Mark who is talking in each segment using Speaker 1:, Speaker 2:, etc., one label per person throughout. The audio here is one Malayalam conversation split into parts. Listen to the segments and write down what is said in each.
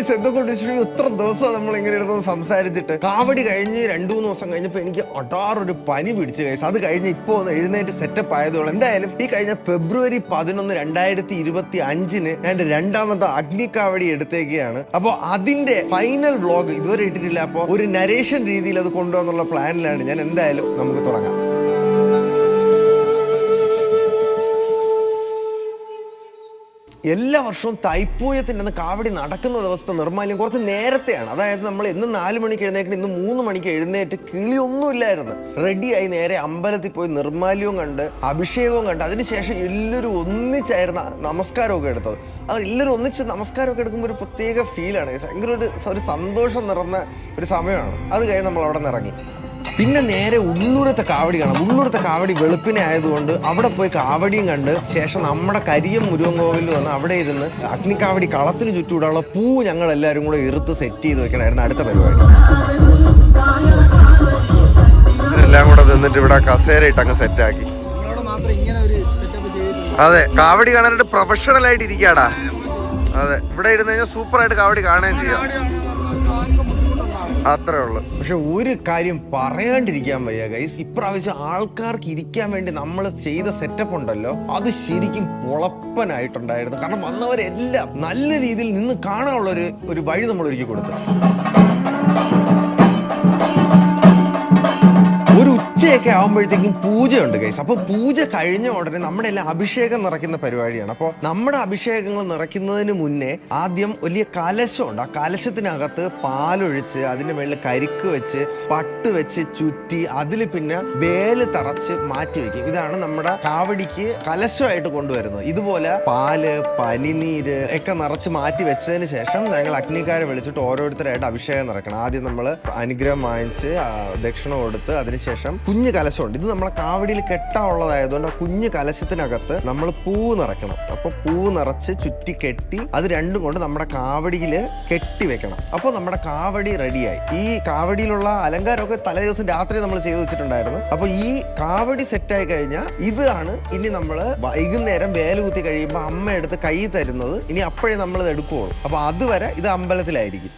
Speaker 1: ഗൈസ് എന്തൊക്കെ ഇത്ര ദിവസം നമ്മൾ ഇങ്ങനെ ഇരുന്ന് സംസാരിച്ചിട്ട് കാവടി കഴിഞ്ഞ് 2-3 ദിവസം കഴിഞ്ഞപ്പോൾ എനിക്ക് ഒട്ടാറൊരു പനി പിടിച്ചു ഗൈസ്. അത് കഴിഞ്ഞ് ഇപ്പോൾ ഒന്ന് എഴുന്നേറ്റ് സെറ്റപ്പ് ആയതുകൊണ്ട് എന്തായാലും ഈ കഴിഞ്ഞ ഫെബ്രുവരി 11, 2025 ഞാൻ എൻ്റെ രണ്ടാമത്തെ അഗ്നിക്കാവടി എടുത്തേക്കുകയാണ്. അപ്പോൾ അതിന്റെ ഫൈനൽ വ്ളോഗ് ഇതുവരെ ഇട്ടിട്ടില്ല. അപ്പോൾ ഒരു നരേഷൻ രീതിയിൽ അത് കൊണ്ടുപോകാന്നുള്ള പ്ലാനിലാണ് ഞാൻ. എന്തായാലും നമുക്ക് തുടങ്ങാം. എല്ലാ വർഷവും തൈപ്പൂയത്തിൻ്റെ അന്ന് കാവടി നടക്കുന്ന ദിവസത്തെ നിർമ്മാല്യം കുറച്ച് നേരത്തെയാണ്. അതായത് നമ്മൾ ഇന്ന് 4 മണിക്ക് എഴുന്നേറ്റ് ഇന്ന് 3 മണിക്ക് എഴുന്നേറ്റ് കിളിയൊന്നുമില്ലായിരുന്നു. റെഡിയായി നേരെ അമ്പലത്തിൽ പോയി നിർമ്മാല്യവും കണ്ട് അഭിഷേകവും കണ്ട് അതിനുശേഷം എല്ലാവരും ഒന്നിച്ചായിരുന്നു നമസ്കാരമൊക്കെ എടുത്തത്. അത് എല്ലാവരും ഒന്നിച്ച് നമസ്കാരമൊക്കെ എടുക്കുമ്പോൾ ഒരു പ്രത്യേക ഫീലാണ്. ഭയങ്കര ഒരു സന്തോഷം നിറഞ്ഞ ഒരു സമയമാണ്. അത് കഴിഞ്ഞ് നമ്മൾ അവിടെ നിന്ന് ഇറങ്ങി. പിന്നെ നേരെ ഉള്ളൂരത്തെ കാവടി കാണാം. ഉള്ളൂരത്തെ കാവടി വെളുപ്പിനെ ആയതുകൊണ്ട് അവിടെ പോയി കാവടിയും കണ്ട് ശേഷം നമ്മുടെ കരിയം മുരുകൻ കോവിലിൽ വന്ന് അവിടെ ഇരുന്ന് അഗ്നിക്കാവടി കളത്തിന് ചുറ്റൂടാനുള്ള പൂ ഞങ്ങൾ എല്ലാവരും കൂടെ ഇറുത്ത് സെറ്റ് ചെയ്ത് വെക്കണമായിരുന്നു അടുത്ത പരിപാടി. എല്ലാം കൂടെ നിന്നിട്ട് ഇവിടെ കസേര ഇട്ട് അങ്ങ് സെറ്റാക്കി. അതെ, കാവടി കാണാനായിട്ട് പ്രൊഫഷണൽ ആയിട്ട് ഇരിക്കാടാ. അതെ, ഇവിടെ ഇരുന്ന് കഴിഞ്ഞാൽ സൂപ്പറായിട്ട് കാവടി കാണുകയും ചെയ്യാം. അത്രേ ഉള്ളു. പക്ഷെ ഒരു കാര്യം പറയാണ്ടിരിക്കാൻ വയ്യ ഗൈസ്, ഇപ്രാവശ്യം ആൾക്കാർക്ക് ഇരിക്കാൻ വേണ്ടി നമ്മൾ ചെയ്ത സെറ്റപ്പ് ഉണ്ടല്ലോ, അത് ശരിക്കും പൊളപ്പനായിട്ടുണ്ടായിരുന്നു. കാരണം വന്നവരെല്ലാം നല്ല രീതിയിൽ നിന്ന് കാണാനുള്ള ഒരു വഴി നമ്മൾ ഒരുക്കി കൊടുത്തു. ഒരു ഉച്ചയൊക്കെ ആകുമ്പോഴത്തേക്കും പൂജയുണ്ട് ഗൈസ്. അപ്പോൾ പൂജ കഴിഞ്ഞ ഉടനെ നമ്മുടെ എല്ലാം അഭിഷേകം നിറയ്ക്കുന്ന പരിപാടിയാണ്. അപ്പോൾ നമ്മുടെ അഭിഷേകങ്ങൾ നിറയ്ക്കുന്നതിന് മുന്നേ ആദ്യം വലിയ കലശമുണ്ട്. ആ കലശത്തിനകത്ത് പാലൊഴിച്ച് അതിൻ്റെ മേളിൽ കരിക്ക് വെച്ച് പട്ട് വെച്ച് ചുറ്റി അതിൽ പിന്നെ വേല് തറച്ച് മാറ്റി വെക്കും. ഇതാണ് നമ്മുടെ കാവടിക്ക് കലശമായിട്ട് കൊണ്ടുവരുന്നത്. ഇതുപോലെ പാല്, പനിനീര് ഒക്കെ നിറച്ച് മാറ്റി വെച്ചതിന് ശേഷം ഞങ്ങൾ അഗ്നിക്കാരെ വിളിച്ചിട്ട് ഓരോരുത്തരായിട്ട് അഭിഷേകം നിറയ്ക്കണം. ആദ്യം നമ്മൾ അനുഗ്രഹം വാങ്ങിച്ച് ദക്ഷിണ കൊടുത്ത് അതിനുശേഷം കുഞ്ഞു കലശമുണ്ട്. ഇത് നമ്മളെ കാവടിയിൽ കെട്ടാനുള്ളതായതുകൊണ്ട് കുഞ്ഞു കലശത്തിനകത്ത് നമ്മൾ പൂവ് നിറയ്ക്കണം. അപ്പൊ പൂവ് നിറച്ച് ചുറ്റി കെട്ടി അത് രണ്ടും കൊണ്ട് നമ്മുടെ കാവടിയിൽ കെട്ടി വെക്കണം. അപ്പോൾ നമ്മുടെ കാവടി റെഡിയായി. ഈ കാവടിയിലുള്ള അലങ്കാരമൊക്കെ തലേ ദിവസം രാത്രി നമ്മൾ ചെയ്തു വെച്ചിട്ടുണ്ടായിരുന്നു. അപ്പൊ ഈ കാവടി സെറ്റായി കഴിഞ്ഞാൽ ഇതാണ് ഇനി നമ്മൾ വൈകുന്നേരം വേല കുത്തി കഴിയുമ്പോൾ അമ്മ എടുത്ത് കൈ തരുന്നത്. ഇനി അപ്പോഴേ നമ്മൾ ഇത് എടുക്കുകയുള്ളൂ. അപ്പൊ അതുവരെ ഇത് അമ്പലത്തിലായിരിക്കും.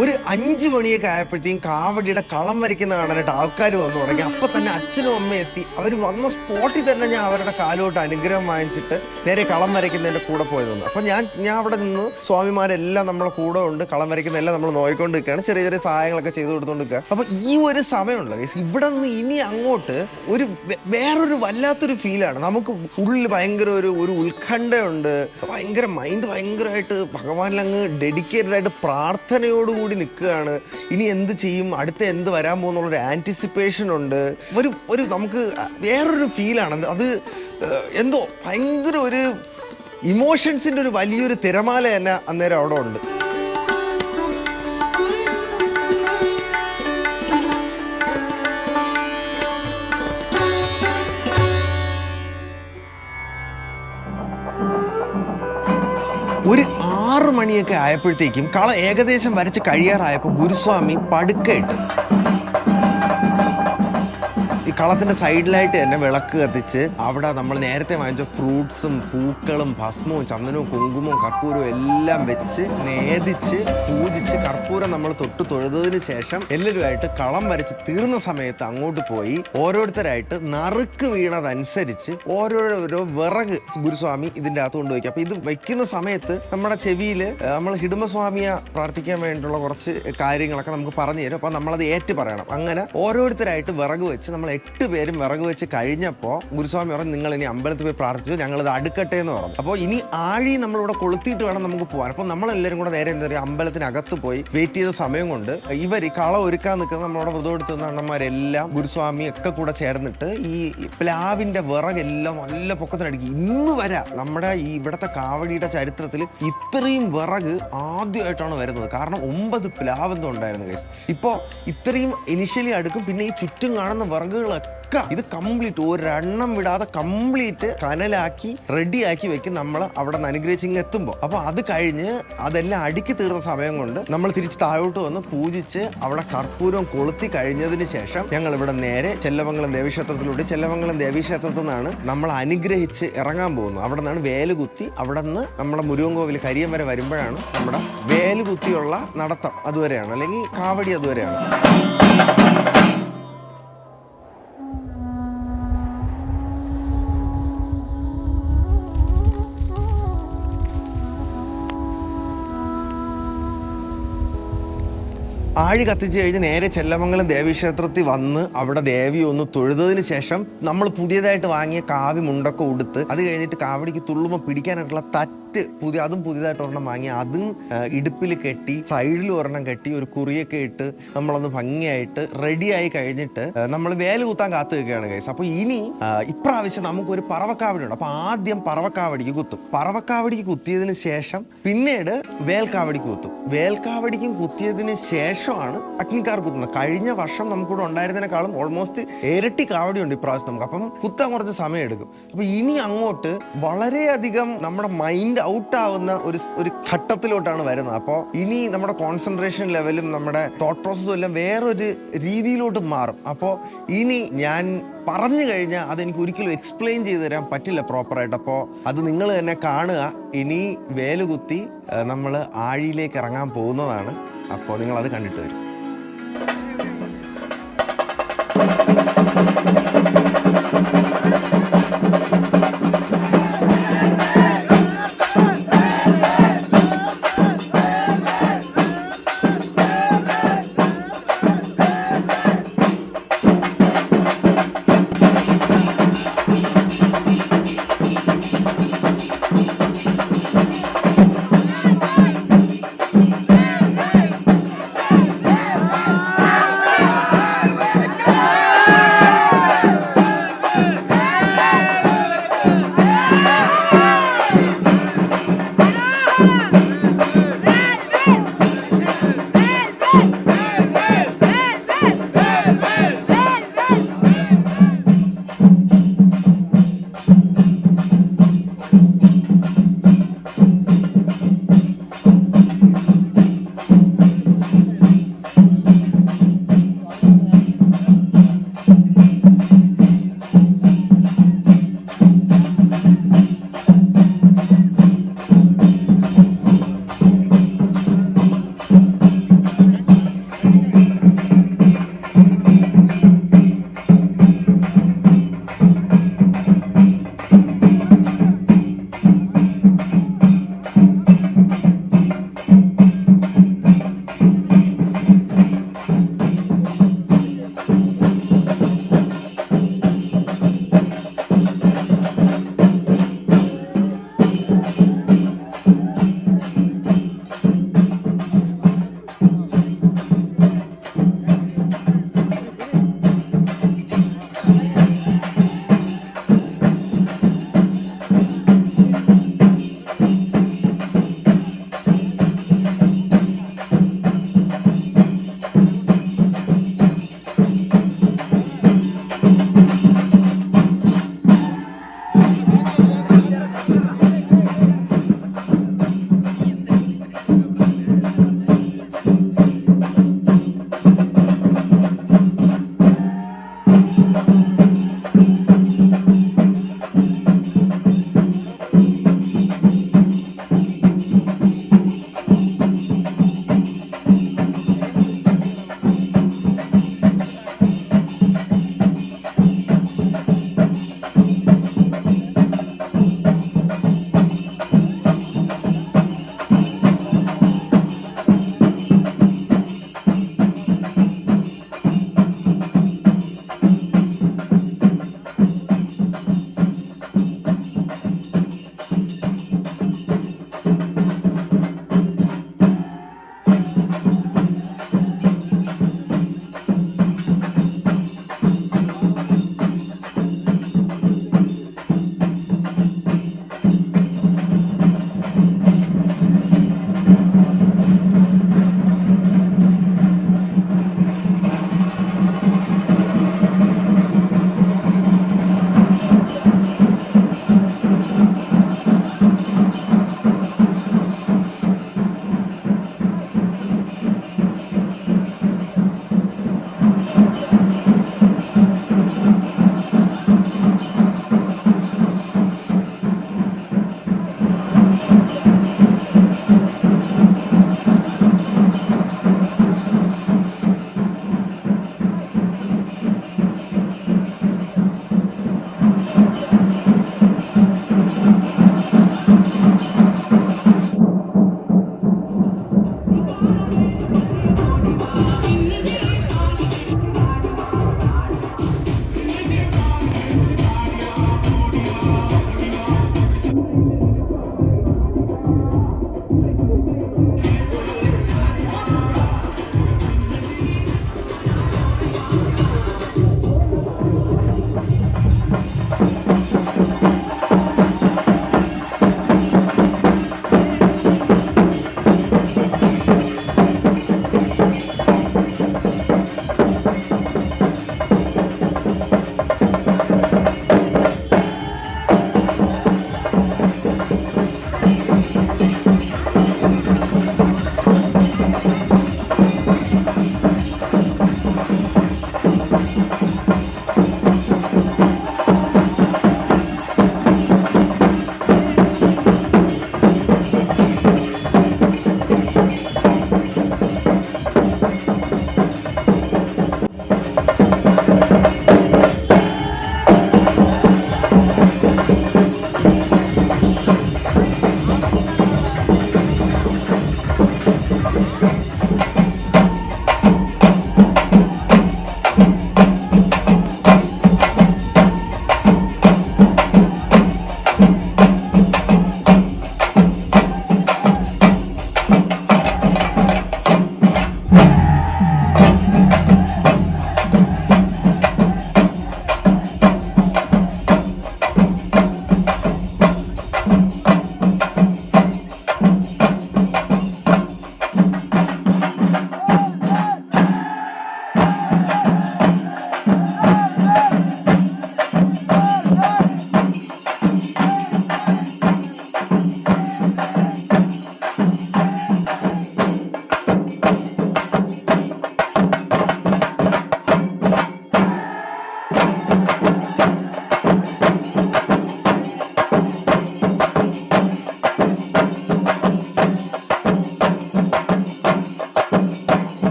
Speaker 1: ഒരു 5 മണിയൊക്കെ ആയപ്പോഴത്തേക്കും കാവടിയുടെ കളം വരയ്ക്കുന്ന കാണാനായിട്ട് ആൾക്കാർ വന്നു തുടങ്ങി. അപ്പൊ തന്നെ അച്ഛനും അമ്മയും എത്തി. അവർ വന്ന സ്പോട്ടിൽ തന്നെ ഞാൻ അവരുടെ കാലോട്ട് അനുഗ്രഹം വാങ്ങിച്ചിട്ട് നേരെ കളം വരയ്ക്കുന്നതിന്റെ കൂടെ പോയി നിന്നു. അപ്പൊ ഞാൻ അവിടെ നിന്ന് സ്വാമിമാരെല്ലാം നമ്മളെ കൂടെ ഉണ്ട്. കളം വരയ്ക്കുന്നതെല്ലാം നമ്മൾ നോക്കിക്കൊണ്ട് നിൽക്കുകയാണ്. ചെറിയ ചെറിയ സഹായങ്ങളൊക്കെ ചെയ്തു കൊടുത്തുകൊണ്ട് നിൽക്കുക. അപ്പൊ ഈ ഒരു സമയമുള്ള ഇവിടെ നിന്ന് ഇനി അങ്ങോട്ട് വേറൊരു വല്ലാത്തൊരു ഫീലാണ്. നമുക്ക് ഉള്ളിൽ ഭയങ്കര ഒരു ഉത്കണ്ഠയുണ്ട്. ഭയങ്കര മൈൻഡ് ഭയങ്കരമായിട്ട് ഭഗവാനിലങ്ങ് ഡെഡിക്കേറ്റഡ് ആയിട്ട് പ്രാർത്ഥനയോടുകൂടി നിൽക്കുകയാണ്. ഇനി എന്ത് ചെയ്യും, അടുത്ത എന്ത് വരാൻ പോകുന്നുള്ളൊരു ആൻറ്റിസിപ്പേഷൻ ഉണ്ട്. ഒരു നമുക്ക് വേറൊരു ഫീലാണ്. അത് എന്തോ ഭയങ്കര ഒരു ഇമോഷൻസിൻ്റെ ഒരു വലിയൊരു തിരമാല തന്നെ അന്നേരം അവിടെ ഉണ്ട്. ഒരു 6 മണിയൊക്കെ ആയപ്പോഴത്തേക്കും കള ഏകദേശം വരച്ച് കഴിയാറായപ്പോൾ ഗുരുസ്വാമി പടുക്കയിട്ട് ഈ കളത്തിന്റെ സൈഡിലായിട്ട് തന്നെ വിളക്ക് കത്തിച്ച് അവിടെ നമ്മൾ നേരത്തെ വാങ്ങിച്ച ഫ്രൂട്ട്സും പൂക്കളും ഭസ്മവും ചന്ദനവും കുങ്കുമവും കർപ്പൂരവും എല്ലാം വെച്ച് നേദിച്ച് പൂജിച്ച് കർപ്പൂരം നമ്മൾ തൊട്ട് തൊഴുതതിന് ശേഷം എല്ലാവരുമായിട്ട് കളം വരച്ച് തീർന്ന സമയത്ത് അങ്ങോട്ട് പോയി ഓരോരുത്തരായിട്ട് നറുക്ക് വീണതനുസരിച്ച് ഓരോരോ വിറക് ഗുരുസ്വാമി ഇതിൻ്റെ അകത്ത് കൊണ്ടുവയ്ക്കും. അപ്പൊ ഇത് വയ്ക്കുന്ന സമയത്ത് നമ്മുടെ ചെവിയിൽ നമ്മൾ ഹിഡുമസ്വാമിയെ പ്രാർത്ഥിക്കാൻ വേണ്ടിയിട്ടുള്ള കുറച്ച് കാര്യങ്ങളൊക്കെ നമുക്ക് പറഞ്ഞു തരും. അപ്പൊ നമ്മളത് ഏറ്റു പറയണം. അങ്ങനെ ഓരോരുത്തരായിട്ട് വിറക് വെച്ച് നമ്മൾ 8 പേരും വിറക് വെച്ച് കഴിഞ്ഞപ്പോൾ ഗുരുസ്വാമി പറഞ്ഞു, നിങ്ങൾ ഇനി അമ്പലത്തിൽ പോയി പ്രാർത്ഥിച്ചു, ഞങ്ങളിത് അടുക്കട്ടെ എന്ന് പറഞ്ഞു. അപ്പോൾ ഇനി ആഴി നമ്മളിവിടെ കൊളുത്തിയിട്ട് വേണം നമുക്ക് പോകാൻ. അപ്പോൾ നമ്മളെല്ലാവരും കൂടെ നേരെ എന്താ പറയുക അമ്പലത്തിനകത്ത് പോയി വെയിറ്റ് ചെയ്ത സമയം കൊണ്ട് ഇവർ കളം ഒരുക്കാൻ നിൽക്കുന്ന നമ്മളോട് വ്രതം എടുത്തുന്ന അണ്ണന്മാരെല്ലാം ഗുരുസ്വാമി ഒക്കെ കൂടെ ചേർന്നിട്ട് ഈ പ്ലാവിന്റെ വിറകെല്ലാം നല്ല പൊക്കത്തിനടിക്കും. ഇന്ന് വരെ നമ്മുടെ ഈ ഇവിടുത്തെ കാവടിയുടെ ചരിത്രത്തിൽ ഇത്രയും വിറക് ആദ്യമായിട്ടാണ് വരുന്നത്. കാരണം 9 പ്ലാവ് എന്തോ ഉണ്ടായിരുന്നു. ഇപ്പോൾ ഇത്രയും ഇനിഷ്യലി അടുക്കും. പിന്നെ ഈ ചുറ്റും കാണുന്ന വിറകുകൾ സാധനങ്ങളൊക്കെ ഇത് കംപ്ലീറ്റ് ഒരെണ്ണം വിടാതെ കംപ്ലീറ്റ് കനലാക്കി റെഡിയാക്കി വെക്കും നമ്മൾ അവിടെ നിന്ന് അനുഗ്രഹിച്ച് ഇങ്ങ് എത്തുമ്പോൾ. അപ്പോൾ അത് കഴിഞ്ഞ് അതെല്ലാം അടുക്കി തീർന്ന സമയം കൊണ്ട് നമ്മൾ തിരിച്ച് താഴോട്ട് വന്ന് പൂജിച്ച് അവിടെ കർപ്പൂരം കൊളുത്തി കഴിഞ്ഞതിന് ശേഷം ഞങ്ങൾ ഇവിടെ നേരെ ചെല്ലമംഗലം ദേവീക്ഷേത്രത്തിലൂടെ, ചെല്ലമംഗലം ദേവീക്ഷേത്രത്തിൽ നിന്നാണ് നമ്മൾ അനുഗ്രഹിച്ച് ഇറങ്ങാൻ പോകുന്നത്. അവിടെ നിന്നാണ് വേലുകുത്തി, അവിടെ നിന്ന് നമ്മുടെ മുരുകൻകോവിൽ കരിയം വരെ വരുമ്പോഴാണ് നമ്മുടെ വേലുകുത്തിയുള്ള നടത്തം അതുവരെയാണ്, അല്ലെങ്കിൽ കാവടി അതുവരെയാണ്. ആഴി കത്തിച്ച് കഴിഞ്ഞ് നേരെ ചെല്ലമംഗലം ദേവീക്ഷേത്രത്തിൽ വന്ന് അവിടെ ദേവി ഒന്ന് തൊഴുതതിന് ശേഷം നമ്മൾ പുതിയതായിട്ട് വാങ്ങിയ കാവി മുണ്ടൊക്കെ ഉടുത്ത് അത് കഴിഞ്ഞിട്ട് കാവടിക്ക് തുള്ളുമ്പോൾ പിടിക്കാനായിട്ടുള്ള തറ്റ് അതും പുതിയതായിട്ട് ഒരെണ്ണം വാങ്ങി അതും ഇടുപ്പിൽ കെട്ടി സൈഡിൽ ഒരെണ്ണം കെട്ടി ഒരു കുറിയൊക്കെ ഇട്ട് നമ്മളൊന്ന് ഭംഗിയായിട്ട് റെഡിയായി കഴിഞ്ഞിട്ട് നമ്മൾ വേല കുത്താൻ കാത്തു വെക്കുകയാണ് ഗൈസ്. അപ്പോൾ ഇനി ഇപ്രാവശ്യം നമുക്കൊരു പറവക്കാവടി ഉണ്ട്. അപ്പോൾ ആദ്യം പറവക്കാവടിക്ക് കുത്തും. പറവക്കാവടിക്ക് കുത്തിയതിന് ശേഷം പിന്നീട് വേൽക്കാവടിക്ക് കുത്തും. വേൽക്കാവടിക്കും കുത്തിയതിന് ശേഷമാണ് അഗ്നിക്കാർ കുത്തുന്നത്. കഴിഞ്ഞ വർഷം നമുക്കിവിടെ ഉണ്ടായിരുന്നതിനേക്കാളും ഓൾമോസ്റ്റ് ഇരട്ടി കാവടിയുണ്ട് ഇപ്രാവശ്യം നമുക്ക്. അപ്പം കുത്താൻ കുറച്ച് സമയം എടുക്കും. അപ്പൊ ഇനി അങ്ങോട്ട് വളരെയധികം നമ്മുടെ മൈൻഡ് ഔട്ട് ആവുന്ന ഒരു ഘട്ടത്തിലോട്ടാണ് വരുന്നത്. അപ്പോൾ ഇനി നമ്മുടെ കോൺസെൻട്രേഷൻ ലെവലും നമ്മുടെ തോട്ട് പ്രോസസ്സും എല്ലാം വേറൊരു രീതിയിലോട്ട് മാറും. അപ്പോൾ ഇനി ഞാൻ പറഞ്ഞു കഴിഞ്ഞാൽ അതെനിക്ക് ഒരിക്കലും എക്സ്പ്ലെയിൻ ചെയ്ത് തരാൻ പറ്റില്ല പ്രോപ്പറായിട്ട്. അപ്പോൾ അത് നിങ്ങൾ തന്നെ കാണുക. ഇനി വേലുകുത്തി നമ്മൾ ആഴിയിലേക്ക് ഇറങ്ങാൻ പോകുന്നതാണ്. അപ്പോൾ നിങ്ങളത് കണ്ടിട്ട് വരും.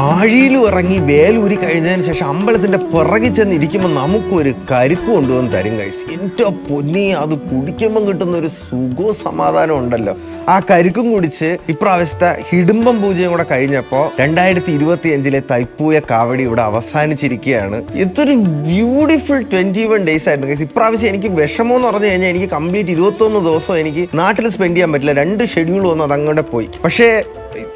Speaker 1: ആഴിയിലും ഇറങ്ങി വേലൂരി കഴിഞ്ഞതിന് ശേഷം അമ്പലത്തിന്റെ പിറകിൽ ചെന്ന് ഇരിക്കുമ്പോൾ നമുക്കൊരു കരുക്ക് കൊണ്ടുവന്ന് തരും ഗൈസ്. എൻ്റെ പൊന്നി, അത് കുടിക്കുമ്പം കിട്ടുന്ന ഒരു സുഖവും സമാധാനം ഉണ്ടല്ലോ. ആ കരുക്കും കുടിച്ച് ഇപ്രാവശ്യത്തെ ഹിഡുമ്പം പൂജയും കൂടെ കഴിഞ്ഞപ്പോൾ 2025 തൈപ്പൂയ കാവടി ഇവിടെ അവസാനിച്ചിരിക്കുകയാണ്. ഇതൊരു ബ്യൂട്ടിഫുൾ 21 days ആയിരുന്നു ഗൈസ്. ഇപ്രാവശ്യം എനിക്ക് വിഷമം എന്ന് പറഞ്ഞു കഴിഞ്ഞാൽ എനിക്ക് കംപ്ലീറ്റ് 21 ദിവസം എനിക്ക് നാട്ടിൽ സ്പെൻഡ് ചെയ്യാൻ പറ്റില്ല. 2 ഷെഡ്യൂൾ വന്നു അതങ്ങോട്ട് പോയി. പക്ഷേ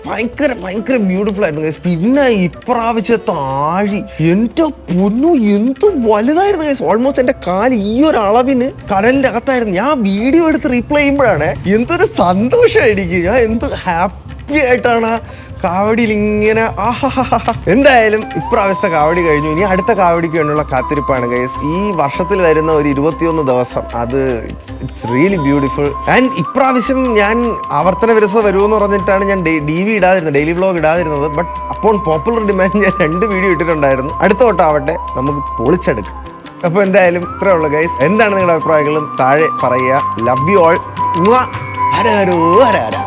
Speaker 1: ഭയങ്കര ബ്യൂട്ടിഫുൾ ആയിരുന്നു ഗൈസ്. പിന്നെ ഇപ്രാവശ്യത്തെ ആഴി എൻ്റെ പൊന്നു എന്ത് വലുതായിരുന്നു ഗൈസ്. ഓൾമോസ്റ്റ് എൻ്റെ കാല് ഈ ഒരു അളവിന് കടലിന്റെ അകത്തായിരുന്നു. ഞാൻ വീഡിയോ എടുത്ത് റീപ്ലൈ ചെയ്യുമ്പോഴാണ് എന്തൊരു സന്തോഷം എനിക്ക്. ഞാൻ എന്ത് ഹാപ്പി ആയിട്ടാണ് കാവടിയിൽ ഇങ്ങനെ എന്തായാലും ഇപ്രാവശ്യത്തെ കാവടി കഴിഞ്ഞു. ഇനി അടുത്ത കാവടിക്ക് വേണ്ടിയുള്ള കാത്തിരിപ്പാണ് ഗൈസ്. ഈ വർഷത്തിൽ വരുന്ന ഒരു 21 ദിവസം, അത് ഇറ്റ്സ് റിയലി ബ്യൂട്ടിഫുൾ. ആൻഡ് ഇപ്രാവശ്യം ഞാൻ ആവർത്തന വിരസത വരുമെന്ന് പറഞ്ഞിട്ടാണ് ഞാൻ DV ഇടാതിരുന്നത്, ഡെയിലി വ്ലോഗ് ഇടാതിരുന്നത്. ബട്ട് അപ്പോൾ പോപ്പുലർ ഡിമാൻഡ് ഞാൻ 2 വീഡിയോ ഇട്ടിട്ടുണ്ടായിരുന്നു. അടുത്ത തൊട്ടാവട്ടെ നമുക്ക് പൊളിച്ചെടുക്കാം. അപ്പോൾ എന്തായാലും ഇത്രേ ഉള്ളൂ ഗൈസ്. എന്താണ് നിങ്ങളുടെ അഭിപ്രായങ്ങളും താഴെ പറയുക. Love you all. ഹര ഹരോ ഹര ഹര.